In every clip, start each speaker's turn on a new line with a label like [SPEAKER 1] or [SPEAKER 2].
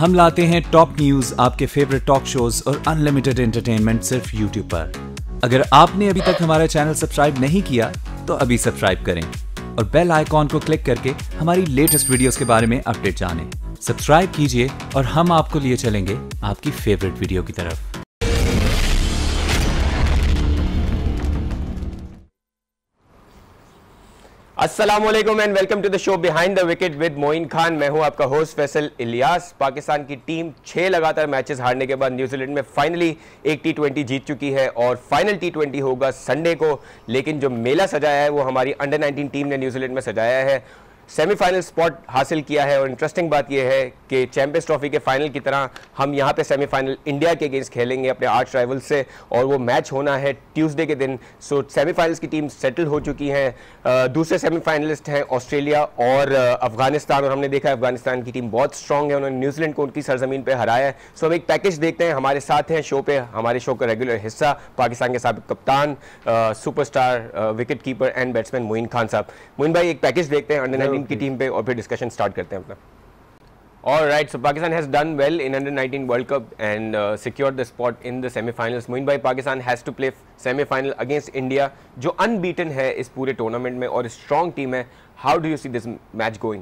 [SPEAKER 1] हम लाते हैं top news, आपके फेवरेट टॉक शोज और अनलिमिटेड एंटरटेनमेंट सिर्फ यूट्यूब पर। अगर आपने अभी तक हमारा चैनल सब्सक्राइब नहीं किया तो अभी सब्सक्राइब करें और बेल आइकॉन को क्लिक करके हमारी लेटेस्ट वीडियोस के बारे में अपडेट जानें। सब्सक्राइब कीजिए और हम आपको लिए चलेंगे आपकी फेवरेट वीडियो की तरफ।
[SPEAKER 2] अस्सलामुअलैकुम and welcome to the show behind the wicket with Moin Khan. मैं हूं आपका होस्ट फैसल इलियास। पाकिस्तान की टीम 6 लगातार मैचेस हारने के बाद न्यूजीलैंड में फाइनली एक T20 जीत चुकी है और फाइनल T20 होगा संडे को। लेकिन जो मेला सजाया है वो हमारी अंडर 19 टीम ने न्यूजीलैंड में सजाया है। सेमीफाइनल स्पॉट हासिल किया है और इंटरेस्टिंग बात यह है कि चैंपियंस ट्रॉफी के फाइनल की तरह हम यहां पे सेमीफाइनल इंडिया के अगेंस्ट खेलेंगे अपने आर्च राइवल से, और वो मैच होना है ट्यूसडे के दिन। सो सेमीफाइनल्स की टीम सेटल हो चुकी है। दूसरे सेमीफाइनलिस्ट हैं ऑस्ट्रेलिया और अफगानिस्तान, और हमने देखा है अफगानिस्तान की टीम बहुत स्ट्रांग है, उन्होंने न्यूजीलैंड को उनकी सरजमीन पर हराया है। सो हम एक पैकेज देखते हैं। हमारे साथ हैं शो पे, हमारे शो का रेगुलर हिस्सा पाकिस्तान के साबिक कप्तान, superstar wicket keeper and batsman Moin Khan साहब। मोइन भाई, एक पैकेज देखते हैं अंडर 19 की टीम पे और फिर डिस्कशन स्टार्ट करते हैं अपना। Alright, so Pakistan has done well in under 19 World Cup and secured the spot in the semi-finals. Moin भाई, Pakistan has to play semi-final against India, जो unbeaten है इस पूरे टूर्नामेंट में और स्ट्रॉन्ग टीम है। How do you see this match going?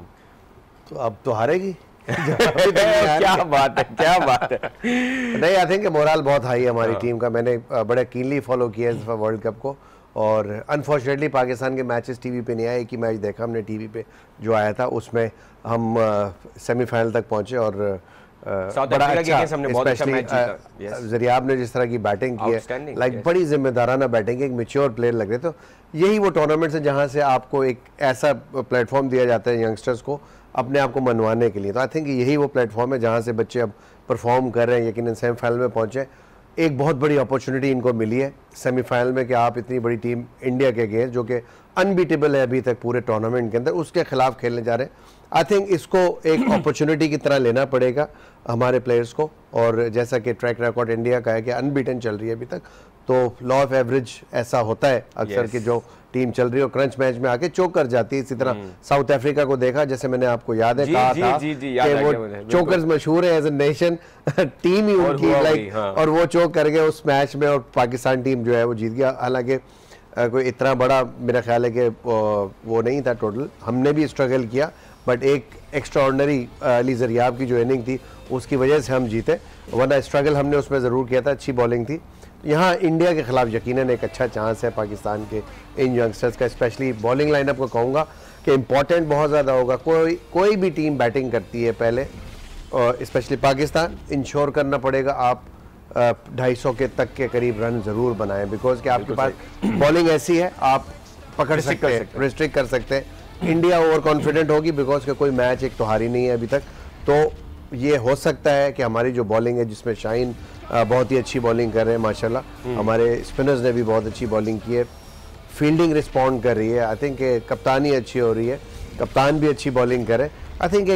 [SPEAKER 3] तो अब तो हारेगी।
[SPEAKER 2] क्या बात है, क्या बात है।
[SPEAKER 3] नहीं, आई थिंक मोरल बहुत हाई है हमारी टीम का। मैंने बड़े कीनली फॉलो किया इस वर्ल्ड कप को, और अनफॉर्चुनेटली पाकिस्तान के मैचेस टीवी पे नहीं आए। एक ही मैच देखा हमने टीवी पे जो आया था, उसमें हम सेमीफाइनल तक पहुंचे और बड़ा अच्छा, स्पेशली ज़रियाब ने जिस तरह की बैटिंग की है, लाइक बड़ी जिम्मेदाराना बैटिंग, एक मैच्योर प्लेयर लग रहे। तो यही वो टूर्नामेंट है जहाँ से आपको एक ऐसा प्लेटफॉर्म दिया जाता है यंगस्टर्स को अपने आप को मनवाने के लिए। तो आई थिंक यही वो प्लेटफॉर्म है जहाँ से बच्चे अब परफॉर्म कर रहे हैं। यकीनन सेमीफाइनल में पहुँचे, एक बहुत बड़ी अपॉर्चुनिटी इनको मिली है सेमीफाइनल में कि आप इतनी बड़ी टीम इंडिया के अगेंस्ट, जो कि अनबीटेबल है अभी तक पूरे टूर्नामेंट के अंदर, उसके खिलाफ खेलने जा रहे हैं। आई थिंक इसको एक अपॉर्चुनिटी की तरह लेना पड़ेगा हमारे प्लेयर्स को। और जैसा कि ट्रैक रिकॉर्ड इंडिया का है कि अनबीटन चल रही है अभी तक, तो लॉ ऑफ एवरेज ऐसा होता है अक्सर कि जो टीम चल रही है और क्रंच मैच में आके चोक कर जाती है। इसी तरह साउथ अफ्रीका को देखा, जैसे मैंने आपको याद है कहा था कि वो चोकर्स मशहूर है एज ए नेशन, टीम ही उनकी लाइक, और वो चोक कर गए उस मैच में और पाकिस्तान टीम जो है वो जीत गया। हालांकि कोई इतना बड़ा मेरा ख्याल है कि वो नहीं था टोटल, हमने भी स्ट्रगल किया, बट एक एक्स्ट्राऑर्डिनरी अली ज़रियाब की जो इनिंग थी उसकी वजह से हम जीते, वरना स्ट्रगल हमने उसमें ज़रूर किया था। अच्छी बॉलिंग थी। यहाँ इंडिया के खिलाफ यकीनन एक अच्छा चांस है पाकिस्तान के इन यंगस्टर्स का। स्पेशली बॉलिंग लाइनअप को कहूँगा कि इम्पॉर्टेंट बहुत ज़्यादा होगा। कोई भी टीम बैटिंग करती है पहले, और स्पेशली पाकिस्तान, इंश्योर करना पड़ेगा आप 250 के तक के करीब रन ज़रूर बनाएं, बिकॉज कि आपके पास बॉलिंग ऐसी है आप पकड़ सकते हैं, रिस्ट्रिक्ट कर सकते हैं। इंडिया ओवर कॉन्फिडेंट होगी बिकॉज के कोई मैच एक तो हारी नहीं है अभी तक। तो ये हो सकता है कि हमारी जो बॉलिंग है, जिसमें शाहीन बहुत ही अच्छी बॉलिंग कर रहे हैं माशाल्लाह, हमारे स्पिनर्स ने भी बहुत अच्छी बॉलिंग की है, फील्डिंग रिस्पॉन्ड कर रही है। आई थिंक कप्तानी अच्छी हो रही है, कप्तान भी अच्छी बॉलिंग करे। आई थिंक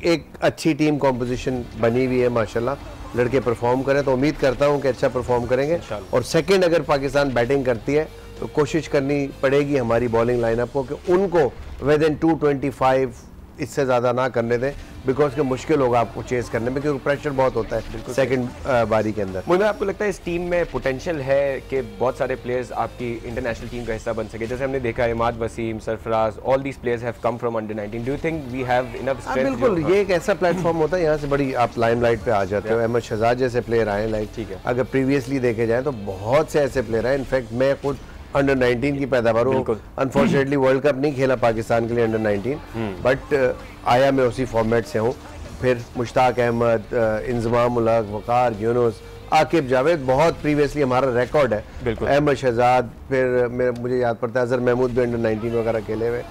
[SPEAKER 3] एक अच्छी टीम कॉम्पोजिशन बनी हुई है माशाल्लाह। लड़के परफॉर्म करें तो उम्मीद करता हूं कि अच्छा परफॉर्म करेंगे। और सेकंड, अगर पाकिस्तान बैटिंग करती है तो कोशिश करनी पड़ेगी हमारी बॉलिंग लाइनअप को कि उनको विद इन 225 इससे ज़्यादा ना करने दें, बिकॉज के मुश्किल होगा आपको चेस करने में, क्योंकि प्रेशर बहुत होता है सेकंड बारी के अंदर।
[SPEAKER 2] मुझे आपको लगता है इस टीम में पोटेंशियल है कि बहुत सारे प्लेयर्स आपकी इंटरनेशनल टीम का हिस्सा बन सके? जैसे हमने देखा Imad Wasim, Sarfaraz, all these players have come from under 19। Do you think we have enough strength?
[SPEAKER 3] बिल्कुल, ये एक ऐसा प्लेटफॉर्म होता है, यहाँ से बड़ी आप लाइमलाइट पे आ जाते हो। अहमद शहजाद जैसे प्लेयर आए, लाइक ठीक है, अगर प्रीवियसली देखे जाए तो बहुत से ऐसे प्लेयर हैं। इनफैक्ट मैं खुद अंडर 19 की पैदावार हूँ। अनफॉर्चुनेटली वर्ल्ड कप नहीं खेला पाकिस्तान के लिए अंडर 19, बट आया मैं उसी फॉर्मेट से हूँ। फिर मुश्ताक अहमद, इंजमाम उलग, वकार, यूनुस, आकिब जावेद, बहुत प्रीवियसली हमारा रिकॉर्ड है। अहमद शहजाद, फिर मुझे याद पड़ता है अजहर महमूद भी अंडर 19 वगैरह खेले हुए,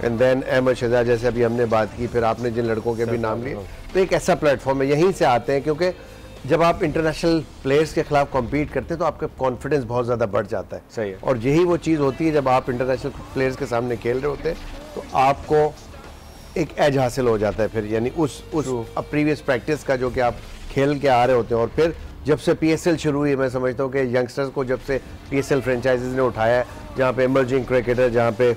[SPEAKER 3] एंड देन अहमद शहजाद जैसे अभी हमने बात की, फिर आपने जिन लड़कों के भी नाम लिए। तो एक ऐसा प्लेटफॉर्म है, यहीं से आते हैं, क्योंकि जब आप इंटरनेशनल प्लेयर्स के खिलाफ कॉम्पीट करते हैं तो आपका कॉन्फिडेंस बहुत ज़्यादा बढ़ जाता है।
[SPEAKER 2] सही है।
[SPEAKER 3] और यही वो चीज़ होती है जब आप इंटरनेशनल प्लेयर्स के सामने खेल रहे होते हैं तो आपको एक एज हासिल हो जाता है फिर, यानी उस प्रीवियस प्रैक्टिस का जो कि आप खेल के आ रहे होते हैं। और फिर जब से PSL शुरू हुई, मैं समझता हूँ कि यंगस्टर्स को जब से PSL फ्रेंचाइजीज ने उठाया है, जहाँ पे इमर्जिंग क्रिकेटर, जहाँ पे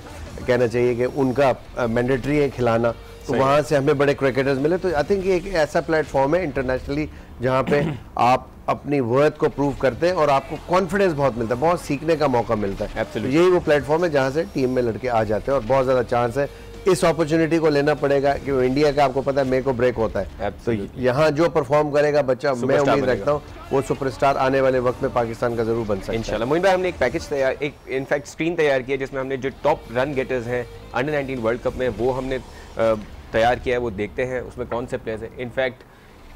[SPEAKER 3] कहना चाहिए कि उनका मैंडेटरी है खिलाना, तो वहाँ से हमें बड़े क्रिकेटर्स मिले। तो आई थिंक ये एक ऐसा प्लेटफॉर्म है इंटरनेशनली जहाँ पे आप अपनी वर्थ को प्रूव करते हैं और आपको कॉन्फिडेंस बहुत मिलता है, बहुत सीखने का मौका मिलता है। तो यही वो प्लेटफॉर्म है जहाँ से टीम में लड़के आ जाते हैं और बहुत ज़्यादा चांस है। इस अपॉर्चुनिटी को लेना पड़ेगा क्योंकि इंडिया का आपको पता है मेक और ब्रेक होता है। तो यहाँ जो परफॉर्म करेगा बच्चा, मैं उम्मीद रखता हूँ वो सुपरस्टार आने वाले वक्त में पाकिस्तान का जरूर बन सकता है
[SPEAKER 2] इंशाल्लाह। मोइन भाई, हमने एक पैकेज तैयार, एक इनफैक्ट स्क्रीन तैयार किया जिसमें हमने जो टॉप रन गेटर्स हैं अंडर 19 वर्ल्ड कप में वो हमने तैयार किया है। वो देखते हैं उसमें कौन से प्लेयर्स हैं। इनफैक्ट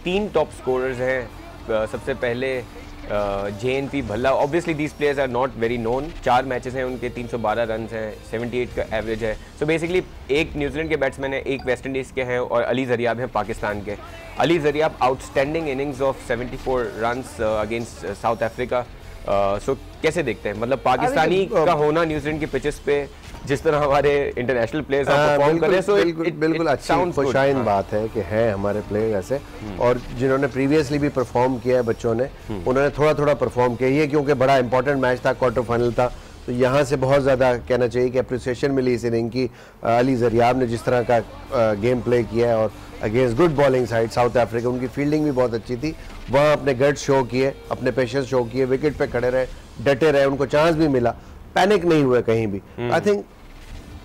[SPEAKER 2] 3 टॉप स्कोरर्स हैं। सबसे पहले JNP Bhalla, obviously these players are not very known. 4 matches हैं उनके, 312 रन हैं, 78 का एवरेज है। सो बेसिकली एक न्यूजीलैंड के बैट्समैन है, एक वेस्ट इंडीज़ के हैं और अली जरियाब हैं पाकिस्तान के। Ali Zaryab outstanding innings of 74 runs against South Africa. So कैसे देखते हैं, मतलब पाकिस्तानी का होना न्यूजीलैंड की पिचेस पे जिस तरह हमारे इंटरनेशनल प्लेयर्स परफॉर्म कर रहे हैं, सो
[SPEAKER 3] बिल्कुल अच्छी खुशाइन बात है कि है हमारे प्लेयर ऐसे, और जिन्होंने प्रीवियसली भी परफॉर्म किया है बच्चों ने, उन्होंने थोड़ा थोड़ा परफॉर्म किया। ये क्योंकि बड़ा इंपॉर्टेंट मैच था, क्वार्टर फाइनल था, तो यहाँ से बहुत ज़्यादा कहना चाहिए कि अप्रिसिएशन मिली इस इनिंग की। अली जरियाब ने जिस तरह का गेम प्ले किया है और against good bowling side south Africa, उनकी फील्डिंग भी बहुत अच्छी थी। वहाँ अपने गट्स शो किए, अपने पेशेंस शो किए, विकेट पे खड़े रहे, डटे रहे, उनको चांस भी मिला, पैनिक नहीं हुए कहीं भी। आई थिंक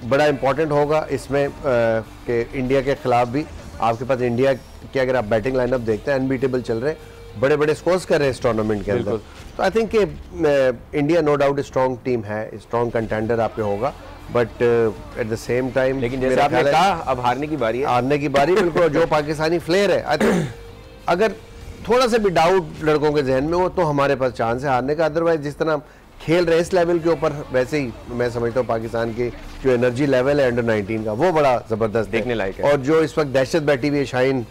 [SPEAKER 3] बड़ा इंपॉर्टेंट होगा इसमें कि इंडिया के खिलाफ भी आपके पास इंडिया के अगर आप बैटिंग लाइनअप देखते हैं अनबीटेबल चल रहे हैं, बड़े बड़े स्कोर्स कर रहे हैं इस टूर्नामेंट के अंदर। तो आई थिंक कि India no doubt strong team है, स्ट्रॉन्ग कंटेंडर आपके होगा, but at the same time
[SPEAKER 2] लेकिन जैसे आपने कहा अब हारने की बारी है,
[SPEAKER 3] हारने की बारी बिल्कुल। जो पाकिस्तानी फ्लेयर है, आई थिंक अगर थोड़ा सा भी डाउट लड़कों के जहन में हो तो हमारे पास चांस है हारने का। अदरवाइज जिस तरह खेल रहे इस लेवल के ऊपर, वैसे ही मैं समझता हूँ पाकिस्तान की जो एनर्जी लेवल है अंडर 19 का वो बड़ा ज़बरदस्त
[SPEAKER 2] देखने लायक है।
[SPEAKER 3] और जो इस वक्त दहशत बैठी हुई है शाहीन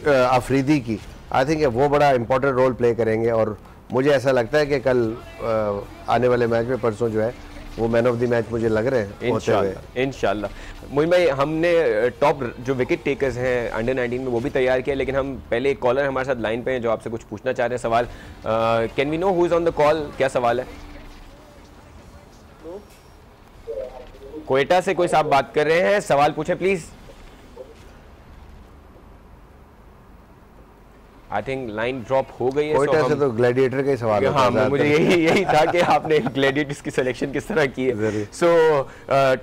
[SPEAKER 3] अफरीदी की, आई थिंक वो बड़ा इंपॉर्टेंट रोल प्ले करेंगे। और मुझे ऐसा लगता है कि कल आने वाले मैच में, परसों जो है, वो मैन ऑफ द मैच मुझे लग रहे हैं
[SPEAKER 2] इंशाल्लाह। मोइन भाई, हमने टॉप जो विकेट टेकर्स हैं अंडर 19 में वो भी तैयार किया, लेकिन हम पहले एक कॉलर हमारे साथ लाइन पे हैं जो आपसे कुछ पूछना चाह रहे हैं सवाल। Can we know who is on the call? क्या सवाल है? कोयटा से कोई साहब बात कर रहे हैं, सवाल पूछे please. I think line drop हो गई है।
[SPEAKER 3] कोयटा से तो ग्लैडिएटर का ही सवाल
[SPEAKER 2] हाँ, मुझे यही था कि आपने ग्लैडिएटर्स की सिलेक्शन किस तरह की है। सो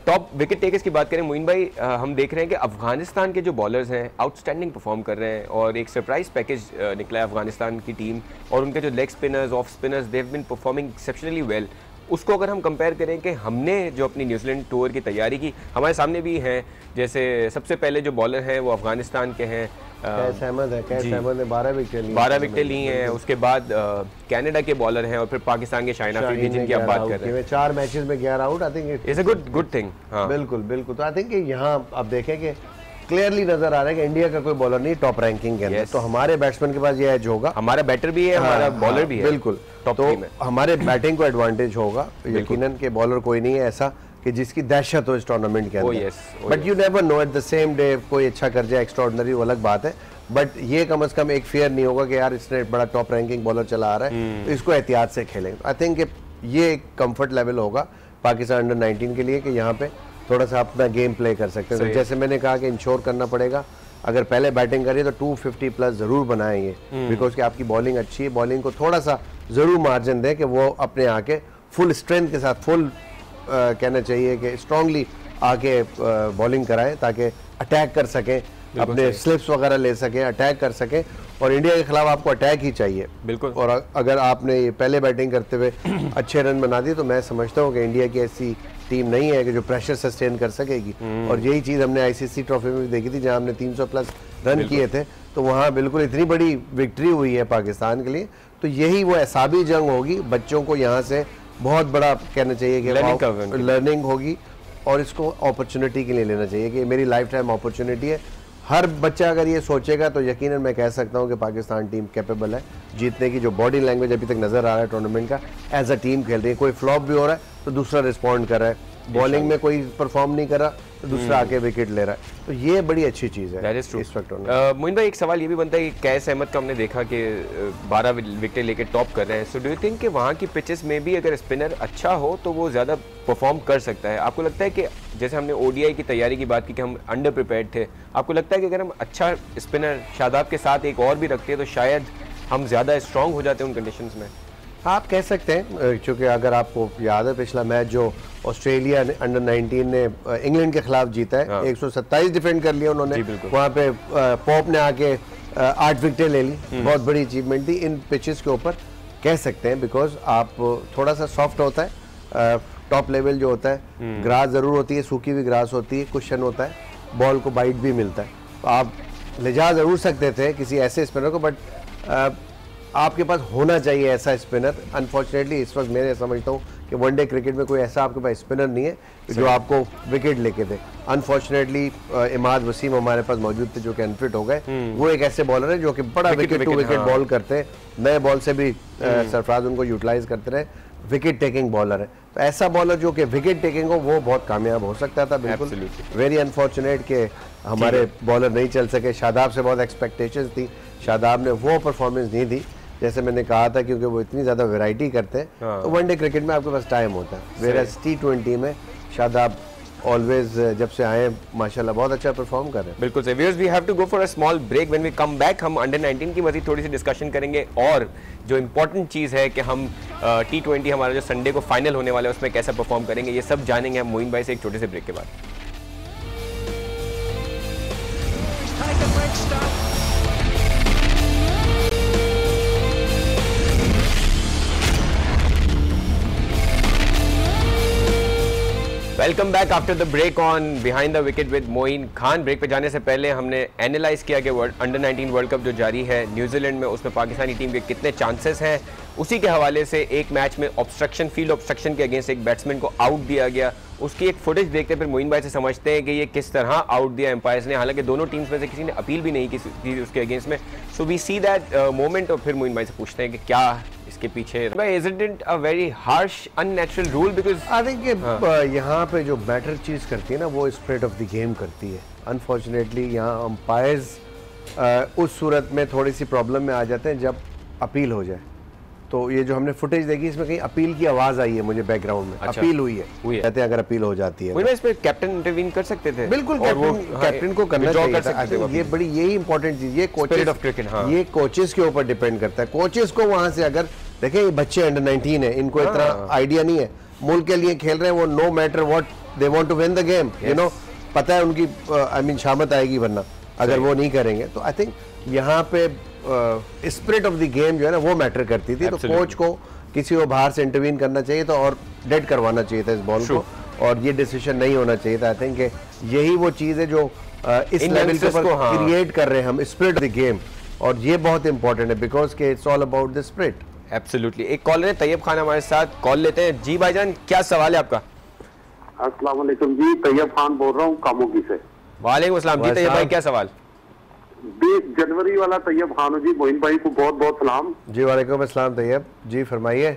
[SPEAKER 2] टॉप विकेट टेकर्स की बात करें मोइन भाई, हम देख रहे हैं कि अफगानिस्तान के जो बॉलर्स हैं आउटस्टैंडिंग परफॉर्म कर रहे हैं और एक सरप्राइज पैकेज निकला है अफगानिस्तान की टीम, और उनके जो leg spinners, off spinners, they have been performing exceptionally well. उसको अगर हम कंपेयर करें कि हमने जो अपनी न्यूजीलैंड टूर की तैयारी की, हमारे सामने भी हैं, जैसे सबसे पहले जो बॉलर हैं वो अफगानिस्तान के हैं,
[SPEAKER 3] कैस अहमद है। कैस अहमद ने 12
[SPEAKER 2] विकेटें ली हैं। उसके बाद कनाडा के बॉलर हैं और फिर पाकिस्तान के शाहीन अफरीदी जिनकी आप बात कर रहे हैं।
[SPEAKER 3] 4 मैचेस में 11 out. I think
[SPEAKER 2] it's a good thing.
[SPEAKER 3] बिल्कुल बिल्कुल। तो आई थिंक यहाँ आप देखें कि क्लियरली नजर आ रहा है कि इंडिया का कोई बॉलर नहीं टॉप रैंकिंग के अंदर। तो हमारे बैट्समैन के पास ये एज होगा,
[SPEAKER 2] हमारा बैटर भी है, हमारा बॉलर भी है,
[SPEAKER 3] बिल्कुल। तो हमारे बैटिंग को एडवांटेज होगा यकीनन के बॉलर कोई नहीं है ऐसा कि जिसकी दहशत हो इस टूर्नामेंट के अंदर। But you never know, eight the same day कोई अच्छा कर जाए एक्स्ट्राऑर्डिनरी, वो अलग बात है। बट ये कम से कम एक फेयर नहीं होगा कि यार इसने बड़ा टॉप रैंकिंग बॉलर चला आ रहा है, तो इसको एहतियात से खेलेंगे। आई थिंक ये एक कंफर्ट लेवल होगा पाकिस्तान अंडर 19 के लिए कि यहाँ पे थोड़ा सा अपना गेम प्ले कर सकते हैं। जैसे मैंने कहा कि इंश्योर करना पड़ेगा, अगर पहले बैटिंग करिए तो 250 प्लस जरूर बनाएंगे, बिकॉज कि आपकी बॉलिंग अच्छी है। बॉलिंग को थोड़ा सा जरूर मार्जिन दें कि वो अपने आके फुल स्ट्रेंथ के साथ, फुल कहना चाहिए कि स्ट्रांगली आके बॉलिंग कराएं ताकि अटैक कर सकें, अपने स्लिप्स वगैरह ले सकें, अटैक कर सकें। और इंडिया के खिलाफ आपको अटैक ही चाहिए, बिल्कुल। और अगर आपने ये पहले बैटिंग करते हुए अच्छे रन बना दिए तो मैं समझता हूँ कि इंडिया की ऐसी टीम नहीं है कि जो प्रेशर सस्टेन कर सकेगी। और यही चीज़ हमने आईसीसी ट्रॉफी में भी देखी थी जहाँ हमने 300 प्लस रन किए थे, तो वहाँ बिल्कुल इतनी बड़ी विक्ट्री हुई है पाकिस्तान के लिए। तो यही वो एसाबी जंग होगी, बच्चों को यहाँ से बहुत बड़ा कहना चाहिए कि लर्निंग होगी और इसको अपॉर्चुनिटी के लिए लेना चाहिए कि मेरी लाइफ टाइम अपॉर्चुनिटी है। हर बच्चा अगर ये सोचेगा तो यकीनन मैं कह सकता हूँ कि पाकिस्तान टीम कैपेबल है जीतने की। जो बॉडी लैंग्वेज अभी तक नजर आ रहा है टूर्नामेंट का, एज अ टीम खेल रही है। कोई फ्लॉप भी हो रहा है तो दूसरा रिस्पॉन्ड कर रहा है, बॉलिंग में कोई परफॉर्म नहीं कर रहा तो दूसरा आके विकेट ले रहा है। तो ये बड़ी अच्छी चीज़ है इस वक्त।
[SPEAKER 2] मोइन भाई, एक सवाल ये भी बनता है कि कैस अहमद का हमने देखा कि 12 विकेट लेके टॉप कर रहे हैं। सो डू यू थिंक कि वहाँ की पिचेस में भी अगर स्पिनर अच्छा हो तो वो ज़्यादा परफॉर्म कर सकता है? आपको लगता है कि जैसे हमने ओडीआई की तैयारी की बात की कि हम अंडर प्रिपेयर्ड थे, आपको लगता है कि अगर हम अच्छा स्पिनर शादाब के साथ एक और भी रखते हैं तो शायद हम ज़्यादा स्ट्रॉन्ग हो जाते हैं उन कंडीशंस में?
[SPEAKER 3] आप कह सकते हैं, क्योंकि अगर आपको याद है पिछला मैच जो ऑस्ट्रेलिया ने अंडर 19 ने इंग्लैंड के खिलाफ जीता है, 127 डिफेंड कर लिया उन्होंने, वहाँ पे पॉप ने आके 8 विकेटें ले ली, बहुत बड़ी अचीवमेंट थी इन पिचेस के ऊपर, कह सकते हैं, बिकॉज आप थोड़ा सा सॉफ्ट होता है, टॉप लेवल जो होता है, ग्रास ज़रूर होती है, सूखी हुई ग्रास होती है, कुशन होता है, बॉल को बाइट भी मिलता है, तो आप ले जा ज़रूर सकते थे किसी ऐसे स्पिनर को, बट आपके पास होना चाहिए ऐसा स्पिनर। अनफॉर्चुनेटली इस वक्त मैं समझता हूँ कि वनडे क्रिकेट में कोई ऐसा आपके पास स्पिनर नहीं है जो आपको विकेट लेके दे। अनफॉर्चुनेटली इमाद वसीम हमारे पास मौजूद थे जो कि अनफिट हो गए, वो एक ऐसे बॉलर है जो कि बड़ा विकेट टू विकेट बॉल करते हैं, नए बॉल से भी सरफराज उनको यूटिलाइज करते रहे, विकेट टेकिंग बॉलर है, तो ऐसा बॉलर जो कि विकेट टेकिंग हो वो बहुत कामयाब हो सकता था। बिल्कुल वेरी अनफॉर्चुनेट कि हमारे बॉलर नहीं चल सके। शादाब से बहुत एक्सपेक्टेशंस थी, शादाब ने वो परफॉर्मेंस नहीं दी जैसे मैंने कहा था, क्योंकि वो इतनी ज़्यादा वैरायटी करते हैं, तो वनडे क्रिकेट में आपके पास टाइम होता है, वेयरएज़ T20 में शादाब ऑलवेज जब से आए माशाल्लाह बहुत अच्छा परफॉर्म कर रहे हैं।
[SPEAKER 2] बिल्कुल सही। Viewers, we have to go for a small break. When we come back हम अंडर 19 की मज़ीद थोड़ी सी डिस्कशन करेंगे, और जो इंपॉर्टेंट चीज़ है कि हम T20 हमारा जो संडे को फाइनल होने वाला है उसमें कैसा परफॉर्म करेंगे, ये सब जानेंगे हम मोइन भाई से एक छोटे से ब्रेक के बाद। Welcome back after the break on behind the wicket with Moin Khan. Break पे जाने से पहले हमने एनालाइज किया कि अंडर 19 वर्ल्ड कप जो जारी है न्यूजीलैंड में, उसमें पाकिस्तानी टीम के कितने चांसेस हैं। उसी के हवाले से एक मैच में ऑब्स्ट्रक्शन, फील्ड ऑब्स्ट्रक्शन के अगेंस्ट एक बैट्समैन को आउट दिया गया, उसकी एक फुटेज देखते फिर मोइन भाई से समझते हैं कि ये किस तरह आउट दिया एम्पायर्स ने, हालांकि दोनों टीम्स में से किसी ने अपील भी नहीं की उसके अगेंस्ट में। So we see that moment, और फिर मोइन भाई से पूछते हैं कि क्या इसके पीछे, is it a very harsh unnatural rule? Because
[SPEAKER 3] I think यहाँ पे जो मैटर चीज़ करती है ना, वो स्पिरिट ऑफ द गेम करती है। अनफॉर्चुनेटली यहाँ अंपायर्स उस सूरत में थोड़ी सी प्रॉब्लम में आ जाते हैं जब अपील हो जाए। तो ये जो हमने फुटेज देखी, इसमें कहीं अपील की आवाज आई है मुझे बैकग्राउंड में। अच्छा, अपील हुई है, कहते हैं अगर अपील हो जाती है
[SPEAKER 2] इस पे कैप्टन इंटरवीन कर सकते थे।
[SPEAKER 3] बिल्कुल, कैप्टन को करना चाहिए। ये बड़ी यही इंपॉर्टेंट चीज, ये कोचेस ऑफ क्रिकेट, ये कोचेस के ऊपर डिपेंड करता है। कोचेस को वहां से अगर देखिए, ये बच्चे अंडर 19 है, इनको इतना आइडिया नहीं है, मुल्क के लिए खेल रहे हैं वो, no matter what they want to win the game, you know, पता है उनकी आई मीन शामत आएगी, वरना अगर वो नहीं करेंगे तो आई थिंक यहाँ पे स्पिरिट ऑफ द गेम जो है ना वो मैटर करती थी। तो कोच को किसी को बाहर से इंटरवीन करना चाहिए था और डेड करवाना चाहिए था इस बॉल को, और ये डिसीजन नहीं होना चाहिए था। आई थिंक यही वो चीज़ है जो इस लेवल के ऊपर क्रिएट कर रहे हैं हम, स्पिरिट ऑफ द गेम, और ये बहुत इंपॉर्टेंट है बिकॉज के it's all about the spirit.
[SPEAKER 2] Absolutely. एक कॉलर है तैयब खान हमारे साथ, कॉल लेते हैं। जी भाईजान, क्या सवाल है आपका?
[SPEAKER 4] अस्सलाम वालेकुम जी, तैयब खान बोल रहा हूँ कामोगी से।
[SPEAKER 2] वालेकुम अस्सलाम जी तैयब भाई, क्या सवाल?
[SPEAKER 4] 20 जनवरी वाला तैयब खान जी, मोइन भाई को बहुत बहुत सलाम।
[SPEAKER 3] जी वालेकुम अस्सलाम तैयब जी, फरमाइए।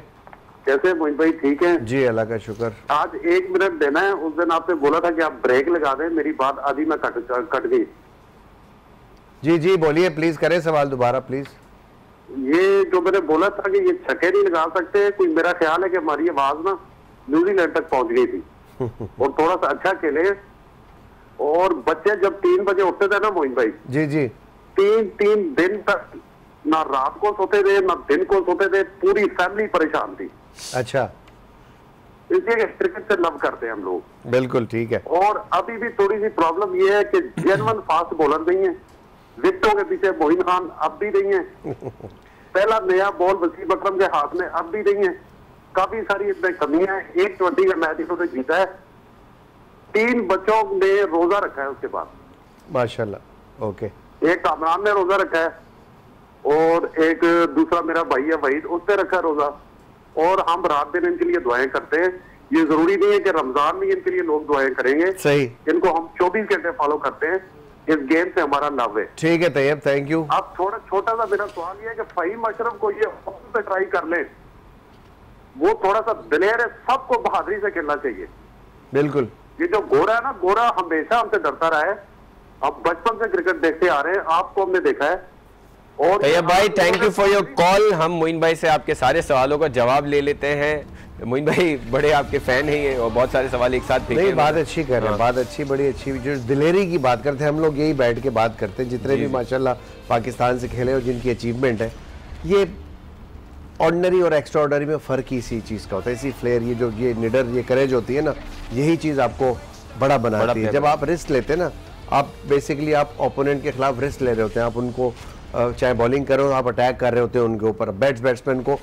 [SPEAKER 4] कैसे मोइन भाई, ठीक है
[SPEAKER 3] जी, अल्लाह का शुक्र।
[SPEAKER 4] आज 1 मिनट देना है, उस दिन आपने बोला था कि आप ब्रेक लगा दें, मेरी बात आधी में कट गई।
[SPEAKER 3] जी जी बोलिए, प्लीज करें सवाल दोबारा प्लीज।
[SPEAKER 4] ये जो मैंने बोला था कि ये छक्के नहीं लगा सकते, कोई मेरा ख्याल है कि हमारी आवाज ना न्यूजीलैंड तक पहुंच गई थी और थोड़ा सा अच्छा खेले। और बच्चे जब 3 बजे उठते थे ना मोइन भाई,
[SPEAKER 3] जी जी,
[SPEAKER 4] 3 दिन तक ना रात को सोते थे ना दिन को सोते थे, पूरी फैमिली परेशान थी।
[SPEAKER 3] अच्छा,
[SPEAKER 4] इसलिए क्रिकेट से लव करते हैं हम लोग।
[SPEAKER 3] बिल्कुल ठीक है।
[SPEAKER 4] और अभी भी थोड़ी सी प्रॉब्लम ये है कि जेन्युइन फास्ट बॉलर नहीं है, विकेटों के पीछे मोइन खान अब भी नहीं है, पहला नया बॉल वसीम अकरम के हाथ में अब भी नहीं है, काफी सारी इसमें कमियां हैं। एक 20 का मैच इन्होंने जीता है, 3 बच्चों ने रोजा रखा है उसके बाद,
[SPEAKER 3] माशाल्लाह। ओके,
[SPEAKER 4] एक कामरान ने रोजा रखा है और एक दूसरा मेरा भाई है वहीद, उसने रखा है रोजा, और हम रात दिन इनके लिए दुआएं करते हैं। ये जरूरी नहीं है कि रमजान में इनके लिए लोग दुआएं करेंगे, सही, इनको हम 24 घंटे फॉलो करते हैं। इस गेम से हमारा लव है।
[SPEAKER 3] ठीक है तैयब, थैंक यू।
[SPEAKER 4] अब थोड़ा छोटा सा मेरा सवाल ये है कि फहीम अशरफ को ये पे ट्राई कर ले, वो थोड़ा सा दिलेर है, सबको बहादुरी से खेलना चाहिए।
[SPEAKER 3] बिल्कुल,
[SPEAKER 4] ये जो गोरा है ना, गोरा हमेशा हमसे डरता रहा है, अब बचपन से क्रिकेट देखते आ रहे हैं, आपको हमने देखा है। और
[SPEAKER 2] तैयब भाई, thank you for your call. हम मोइन भाई से आपके सारे सवालों का जवाब ले लेते हैं। मोइन भाई बड़े आपके फैन हैं ये और बहुत सारे सवाल एक साथ फेंके
[SPEAKER 3] नहीं,
[SPEAKER 2] हैं।
[SPEAKER 3] बात अच्छी कर रहे हैं, बात अच्छी, बड़ी अच्छी। जो दिलेरी की बात करते हैं हम लोग, यही बैठ के बात करते हैं, जितने भी माशाल्लाह पाकिस्तान से खेले और जिनकी अचीवमेंट है, ये ऑर्डिनरी और एक्स्ट्रा ऑर्डिनरी में फ़र्क ही इसी चीज़ का होता है, इसी फ्लेयर, ये जो ये निडर, ये करेज होती है ना, यही चीज़ आपको बड़ा बनाती है। जब आप रिस्क लेते हैं ना, आप बेसिकली आप ओपोनेंट के खिलाफ रिस्क ले रहे होते हैं, आप उनको चाहे बॉलिंग कर रहे हो, आप अटैक कर रहे होते हैं उनके ऊपर, बैट्समैन को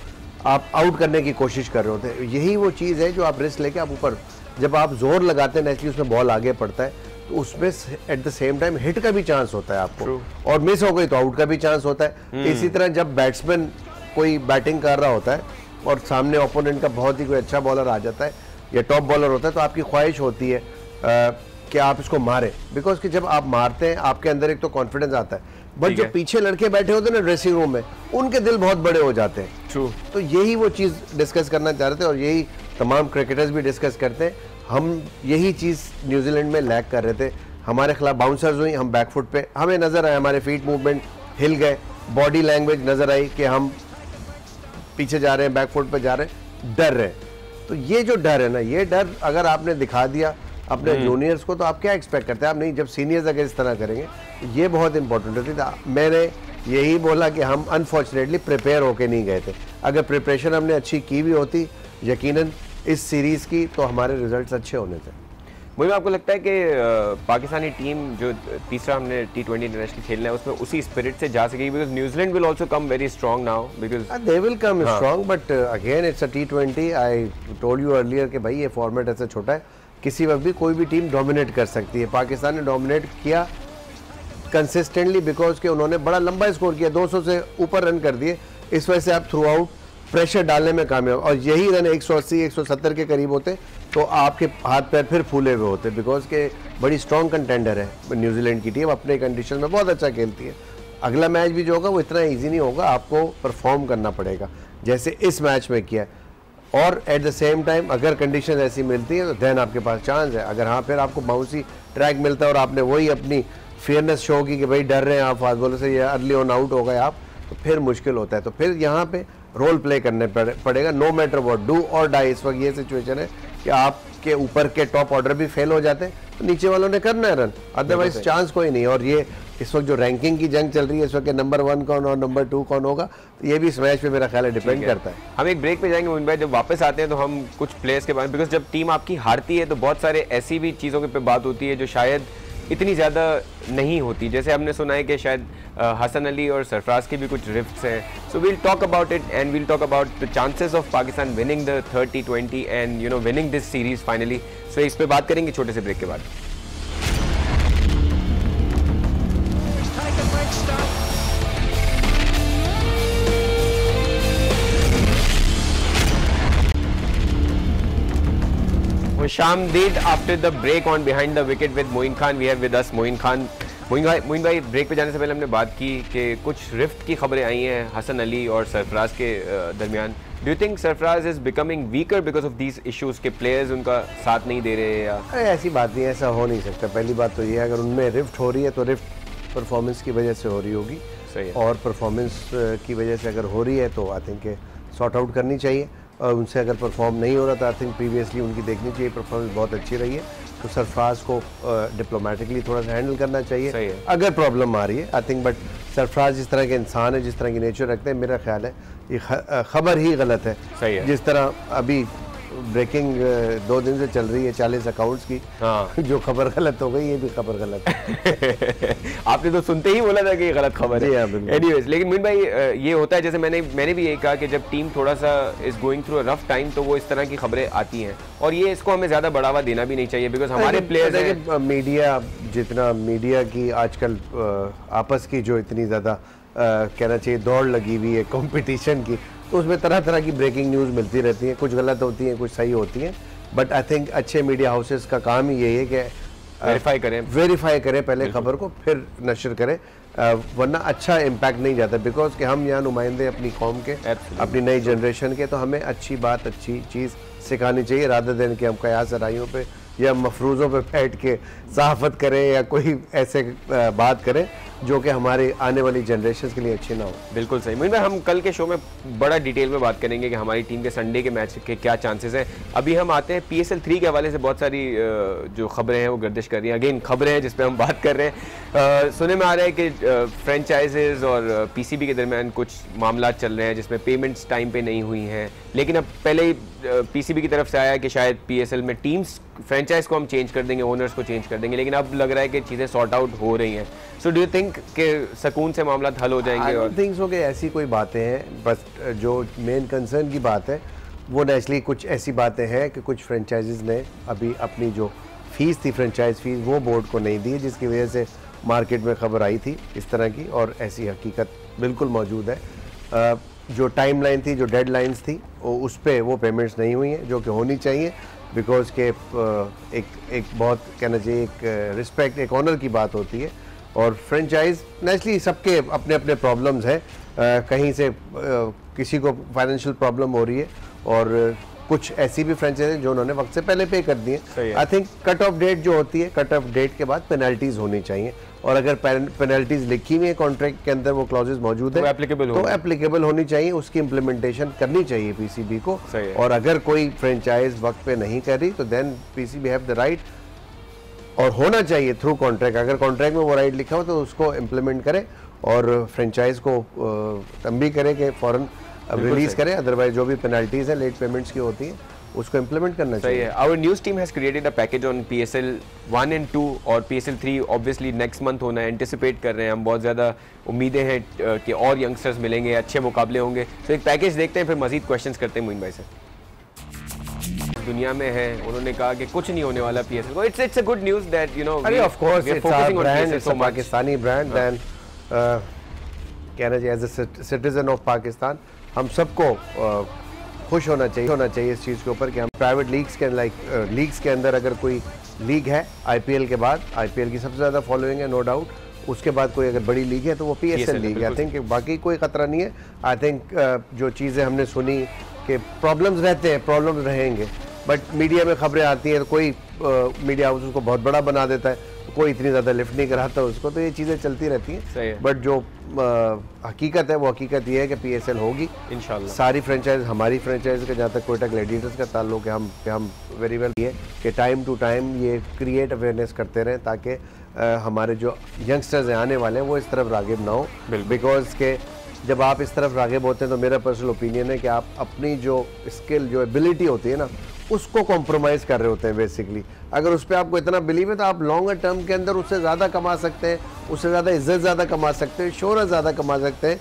[SPEAKER 3] आप आउट करने की कोशिश कर रहे होते हैं। यही वो चीज़ है जो आप रिस्क लेके आप ऊपर, जब आप जोर लगाते हैं नेचुरली उसमें बॉल आगे पड़ता है, तो उसमें eight the same time hit का भी चांस होता है आपको, और मिस हो गई तो आउट का भी चांस होता है। इसी तरह जब बैट्समैन कोई बैटिंग कर रहा होता है और सामने ओपोनेंट का बहुत ही कोई अच्छा बॉलर आ जाता है या टॉप बॉलर होता है, तो आपकी ख्वाहिश होती है कि आप इसको मारें, बिकॉज कि जब आप मारते हैं आपके अंदर एक तो कॉन्फिडेंस आता है, बट जो पीछे लड़के बैठे होते हैं ना ड्रेसिंग रूम में, उनके दिल बहुत बड़े हो जाते हैं।
[SPEAKER 2] ट्रू।
[SPEAKER 3] तो यही वो चीज़ डिस्कस करना चाह रहे थे और यही तमाम क्रिकेटर्स भी डिस्कस करते हैं। हम यही चीज़ न्यूजीलैंड में लैक कर रहे थे, हमारे खिलाफ बाउंसर्स हुई, हम बैकफुट पे, हमें नज़र आया, हमारे फीट मूवमेंट हिल गए, बॉडी लैंग्वेज नज़र आई कि हम पीछे जा रहे हैं, बैकफुट पे जा रहे हैं, डर रहे हैं। तो ये जो डर है ना, ये डर अगर आपने दिखा दिया अपने जूनियर्स को, तो आप क्या एक्सपेक्ट करते हैं? आप नहीं, जब सीनियर्स अगर इस तरह करेंगे, ये बहुत इंपॉर्टेंट होती है। मैंने यही बोला कि हम अनफॉर्चुनेटली प्रिपेयर होके नहीं गए थे। अगर प्रिपरेशन हमने अच्छी की भी होती यकीनन इस सीरीज़ की, तो हमारे रिजल्ट्स अच्छे होने थे।
[SPEAKER 2] मुझे आपको लगता है कि पाकिस्तानी टीम जो तीसरा हमने T20 इंटरनेशनल खेलना है उसमें उसी स्पिरिट से जा सकेगी, because New Zealand will also come very strong now, because
[SPEAKER 3] they will come strong, but again it's a T20। I told you earlier कि भाई ये फॉर्मेट ऐसा छोटा है, किसी वक्त भी कोई भी टीम डोमिनेट कर सकती है। पाकिस्तान ने डोमिनेट किया कंसिस्टेंटली बिकॉज के उन्होंने बड़ा लंबा स्कोर किया, 200 से ऊपर रन कर दिए, इस वजह से आप थ्रू आउट प्रेशर डालने में कामयाब, और यही रन 180 170 के करीब होते तो आपके हाथ पैर फिर फूले हुए होते, बिकॉज के बड़ी स्ट्रॉन्ग कंटेंडर है न्यूजीलैंड की टीम, अपने कंडीशन में बहुत अच्छा खेलती है। अगला मैच भी जो होगा वो इतना ईजी नहीं होगा, आपको परफॉर्म करना पड़ेगा जैसे इस मैच में किया, और एट द सेम टाइम अगर कंडीशन ऐसी मिलती है तो देन आपके पास चांस है। अगर हाँ फिर आपको बाउंसी ट्रैक मिलता है और आपने वही अपनी फेयरनेस शो की कि भाई डर रहे हैं आप फास्ट बॉलर से या अर्ली ऑन आउट हो गए आप, तो फिर मुश्किल होता है। तो फिर यहाँ पे रोल प्ले करने पड़ेगा, नो मैटर व्हाट, डू और डाई। इस वक्त ये सिचुएशन है कि आपके ऊपर के टॉप ऑर्डर भी फेल हो जाते हैं तो नीचे वालों ने करना है रन, अदरवाइज चांस कोई नहीं। और ये इस वक्त जो रैंकिंग की जंग चल रही है इस वक्त नंबर 1 कौन और नंबर 2 कौन होगा, तो ये भी इस मैच पे मेरा ख्याल है डिपेंड करता है।
[SPEAKER 2] हम एक ब्रेक पे जाएंगे मोइन भाई, जब वापस आते हैं तो हम कुछ प्लेयर्स के बारे में, बिकॉज जब टीम आपकी हारती है तो बहुत सारे ऐसी भी चीज़ों के पे बात होती है जो शायद इतनी ज़्यादा नहीं होती, जैसे हमने सुना है कि शायद हसन अली और सरफराज की भी कुछ रिफ्ट्स हैं। So we'll talk about it and we'll talk about the chances of Pakistan winning the 3rd T20 and winning this series finally. So इस पे बात करेंगे छोटे से ब्रेक के बाद। Shamdid after the break on Behind the Wicket with Moin Khan. We have with us Moin Khan. Moin भाई break पे जाने से पहले हमने बात की कि कुछ रिफ्ट की खबरें आई हैं हसन अली और सरफराज के दरमियान। Do you think Sarfaraz is becoming weaker because of these issues के प्लेयर्स उनका साथ नहीं दे रहे? या
[SPEAKER 3] ऐसी बात नहीं है, ऐसा हो नहीं सकता। पहली बात तो ये है, अगर उनमें रिफ्ट हो रही है तो रिफ्ट परफॉर्मेंस की वजह से हो रही होगी,
[SPEAKER 2] सही है।
[SPEAKER 3] और परफॉर्मेंस की वजह से अगर हो रही है तो आई थिंक सॉर्ट आउट करनी चाहिए। और उनसे अगर परफॉर्म नहीं हो रहा था, आई थिंक प्रीवियसली उनकी देखनी चाहिए, परफॉर्मेंस बहुत अच्छी रही है, तो सरफराज को डिप्लोमेटिकली थोड़ा सा हैंडल करना चाहिए अगर प्रॉब्लम आ रही है। आई थिंक बट सरफराज जिस तरह के इंसान है, जिस तरह की नेचर रखते हैं, मेरा ख्याल है ये खबर ही गलत है।
[SPEAKER 2] सही है।
[SPEAKER 3] जिस तरह अभी ब्रेकिंग 2 दिन से चल रही है 40 अकाउंट्स की, हाँ। जो खबर गलत हो गई, ये भी खबर गलत है।
[SPEAKER 2] आपने तो सुनते ही बोला था कि ये गलत खबर है। एनीवेज, लेकिन मोइन भाई ये होता है, जैसे मैंने भी यही कहा कि जब टीम थोड़ा सा is going through a rough time तो वो इस तरह की खबरें आती हैं, और ये इसको हमें ज्यादा बढ़ावा देना भी नहीं चाहिए, बिकॉज हमारे प्लेयर्स हैं।
[SPEAKER 3] मीडिया जितना मीडिया की आजकल आपस की जो इतनी ज़्यादा कहना चाहिए दौड़ लगी हुई है कंपटीशन की, तो उसमें तरह तरह की ब्रेकिंग न्यूज़ मिलती रहती है, कुछ गलत होती हैं, कुछ सही होती हैं। बट आई थिंक अच्छे मीडिया हाउसेस का काम ही यही है कि वेरीफाई करें पहले खबर को, फिर नशर करें, वरना अच्छा इम्पैक्ट नहीं जाता। बिकॉज कि हम यहाँ नुमाइंदे अपनी कौम के, अपनी नई जनरेशन के, तो हमें अच्छी बात, अच्छी चीज़ सिखानी चाहिए, रादर देन कि हम कयास राइयों पे या मफरूज़ों पे बैठ के सहाफ़त करें या कोई ऐसे बात करें। जो कि हमारे आने वाली जनरेशन के लिए अच्छे ना हो।
[SPEAKER 2] बिल्कुल सही। मोइन भाई, हम कल के शो में बड़ा डिटेल में बात करेंगे कि हमारी टीम के संडे के मैच के क्या चांसेस हैं। अभी हम आते हैं PSL 3 के हवाले से बहुत सारी जो खबरें हैं वो गर्दिश कर रही हैं। अगेन खबरें हैं जिस पे हम बात कर रहे हैं। सुनने में आ रहा है कि फ्रेंचाइजेज और PCB के दरमियान कुछ मामला चल रहे हैं जिसमें पेमेंट्स टाइम पे नहीं हुई हैं, लेकिन अब पहले ही PCB की तरफ से आया कि शायद PSL में टीम्स फ्रेंचाइज को हम चेंज कर देंगे, ओनर्स को चेंज कर देंगे, लेकिन अब लग रहा है कि चीज़ें सॉर्ट आउट हो रही हैं। सो डू यू थिंक कि सुकून से मामला हल हो जाएंगे?
[SPEAKER 3] आई डोंट थिंक सो कि ऐसी कोई बातें हैं, बस जो मेन कंसर्न की बात है वो नेचुरली कुछ ऐसी बातें हैं कि कुछ फ्रेंचाइजीज ने अभी अपनी जो फीस थी, फ्रेंचाइज फीस, वो बोर्ड को नहीं दी, जिसकी वजह से मार्केट में खबर आई थी इस तरह की, और ऐसी हकीकत बिल्कुल मौजूद है। जो टाइमलाइन थी, जो डेडलाइंस थी, उस पर वो पेमेंट्स नहीं हुई हैं जो कि होनी चाहिए, बिकॉज के एक बहुत कहना चाहिए एक रिस्पेक्ट, एक ऑनर की बात होती है। और फ्रेंचाइज नेचुरली सबके अपने अपने प्रॉब्लम्स हैं, कहीं से किसी को फाइनेंशियल प्रॉब्लम हो रही है, और कुछ ऐसी भी फ्रेंचाइज जो उन्होंने वक्त से पहले पे कर दिए। I think cut off date जो होती है, कट ऑफ डेट के बाद पेनल्टीज होनी चाहिए, और अगर पेनल्टीज लिखी हुई है कॉन्ट्रैक्ट के अंदर, वो क्लॉजेज मौजूद है तो एप्लीकेबल होनी चाहिए, उसकी इम्प्लीमेंटेशन करनी चाहिए PCB को। और अगर कोई फ्रेंचाइज वक्त पे नहीं कर रही तो then PCB have the right, और होना चाहिए थ्रू कॉन्ट्रैक्ट, अगर कॉन्ट्रैक्ट में वो राइट लिखा हो तो उसको इम्प्लीमेंट करे, और फ्रेंचाइज को तंबी करे कि फ़ौरन रिलीज करें, अदरवाइज जो भी पेनल्टीज है लेट पेमेंट्स की होती है उसको इम्प्लीमेंट करना चाहिए।
[SPEAKER 2] Our news team has created a package on PSL 1 and 2, और PSL 3 ऑब्वियसली नेक्स्ट मंथ होना है, एंटिसिपेट कर रहे हैं हम, बहुत ज़्यादा उम्मीदें हैं कि और यंगस्टर्स मिलेंगे, अच्छे मुकाबले होंगे। तो एक पैकेज देखते हैं, फिर मजीद क्वेश्चंस करते हैं मोइन भाई से। दुनिया में है, उन्होंने कहा कि कुछ नहीं होने वाला PSL को। It's a good news that you know,
[SPEAKER 3] अरे of course it's our brand, it's a Pakistani brand, then कहना चाहिए as a citizen of Pakistan हम सबको खुश होना चाहिए इस चीज़ के ऊपर कि हम प्राइवेट लीग्स के अंदर अगर कोई लीग है IPL के बाद, IPL की सबसे ज़्यादा फॉलोइंग है नो डाउट, उसके बाद कोई अगर बड़ी लीग है तो वो PSL लीग है। आई थिंक बाकी कोई ख़तरा नहीं है। आई थिंक जो चीज़ें हमने सुनी कि प्रॉब्लम्स रहते हैं, प्रॉब्लम्स रहेंगे, बट मीडिया में खबरें आती हैं तो कोई मीडिया हाउस उसको बहुत बड़ा बना देता है, कोई इतनी ज़्यादा लिफ्ट नहीं कराता उसको, तो ये चीज़ें चलती रहती हैं। बट जो हकीकत है वो हकीकत ये है कि PSL होगी इंशाल्लाह। सारी फ्रेंचाइज, हमारी फ्रेंचाइज का जहाँ तक कोयटा ग्लैडिएटर्स का ताल्लुक है, हम वेरी वेल ये कि टाइम टू टाइम ये क्रिएट अवेयरनेस करते रहें ताकि हमारे जो यंगस्टर्स हैं आने वाले हैं वो इस तरफ रागिब ना हो, बिकॉज के जब आप इस तरफ रागिब होते हैं तो मेरा पर्सनल ओपिनियन है कि आप अपनी जो स्किल, जो एबिलिटी होती है ना, उसको कॉम्प्रोमाइज़ कर रहे होते हैं बेसिकली। अगर उस पर आपको इतना बिलीव है तो आप लॉन्गर टर्म के अंदर उससे ज़्यादा कमा सकते हैं, उससे ज़्यादा इज्जत ज़्यादा कमा सकते हैं, शोहरत ज़्यादा कमा सकते हैं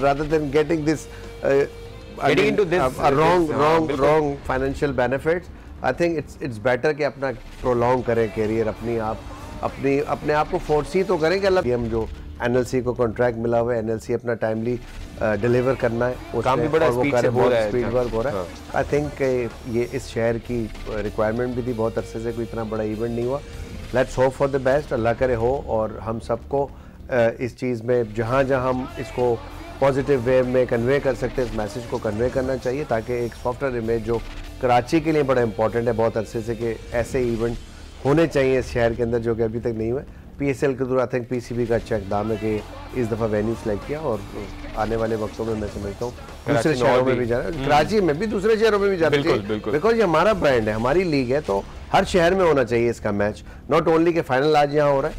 [SPEAKER 3] rather than getting this wrong financial benefits. I think it's better कि अपना prolong करें कैरियर, अपने आप को फोर्सी तो करें कि अल्लाह, हम जो NLC को कॉन्ट्रैक्ट मिला हुआ है, NLC अपना टाइमली डिलीवर करना है, वो काम भी बड़ा स्पीड से हो रहा है, स्पीड वर्क हो रहा है। आई थिंक ये इस शहर की रिक्वायरमेंट भी थी, बहुत अरसे से कोई इतना बड़ा इवेंट नहीं हुआ। Let's hope for the best, Allah करे हो, और हम सबको इस चीज़ में जहाँ हम इसको पॉजिटिव वे में कन्वे कर सकते हैं, इस मैसेज को कन्वे करना चाहिए, ताकि एक सॉफ्टवेयर इमेज जो कराची के लिए बड़ा इंपॉर्टेंट है बहुत अरसे से, कि ऐसे इवेंट होने चाहिए इस शहर के अंदर जो कि अभी तक नहीं हुए। PSL के थ्रू आई थिंक PCB का अच्छा इकदाम है कि इस दफ़ा वेन्यू सेलेक्ट किया, और आने वाले वक्तों में मैं समझता हूँ दूसरे शहरों में भी जा रहा है, कराची में भी, दूसरे शहरों में भी जा रही है, बिकॉज ये हमारा ब्रांड है, हमारी लीग है, तो हर शहर में होना चाहिए इसका मैच। नॉट ओनली के फाइनल आज यहाँ हो रहा है,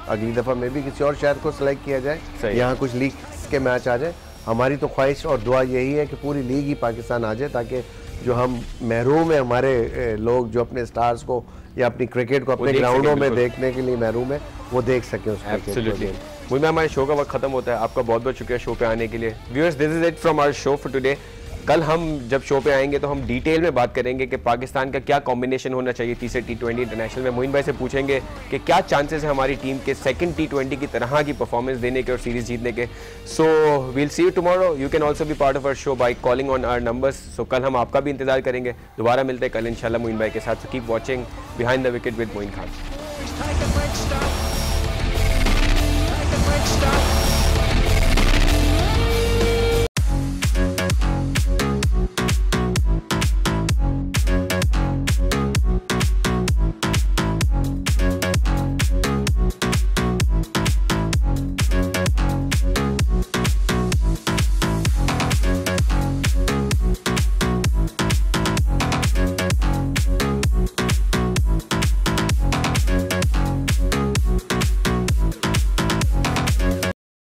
[SPEAKER 3] अगली दफ़ा में भी किसी और शहर को सिलेक्ट किया जाए, यहाँ कुछ लीग के मैच आ जाए। हमारी तो ख्वाहिश और दुआ यही है कि पूरी लीग ही पाकिस्तान आ जाए, ताकि जो हम महरूम है, हमारे लोग जो अपने स्टार्स को या अपनी क्रिकेट को अपने ग्राउंडों में देखने के लिए महरूम है, वो देख सकें उस क्रिकेट को।
[SPEAKER 2] मुझे हमारे शो का वक्त खत्म होता है, आपका बहुत बहुत शुक्रिया शो पे आने के लिए। Viewers, this is it from our show for today. कल हम जब शो पे आएंगे तो हम डिटेल में बात करेंगे कि पाकिस्तान का क्या कॉम्बिनेशन होना चाहिए तीसरे T20 इंटरनेशनल में। मोइन भाई से पूछेंगे कि क्या चांसेस है हमारी टीम के सेकंड T20 की तरह की परफॉर्मेंस देने के और सीरीज जीतने के। So we'll see you tomorrow. You can also be part of our show by calling on our numbers. So कल हम आपका भी इंतजार करेंगे। दोबारा मिलते हैं कल इंशाल्लाह मोइन भाई के साथ। So keep watching behind the wicket with Moin Khan.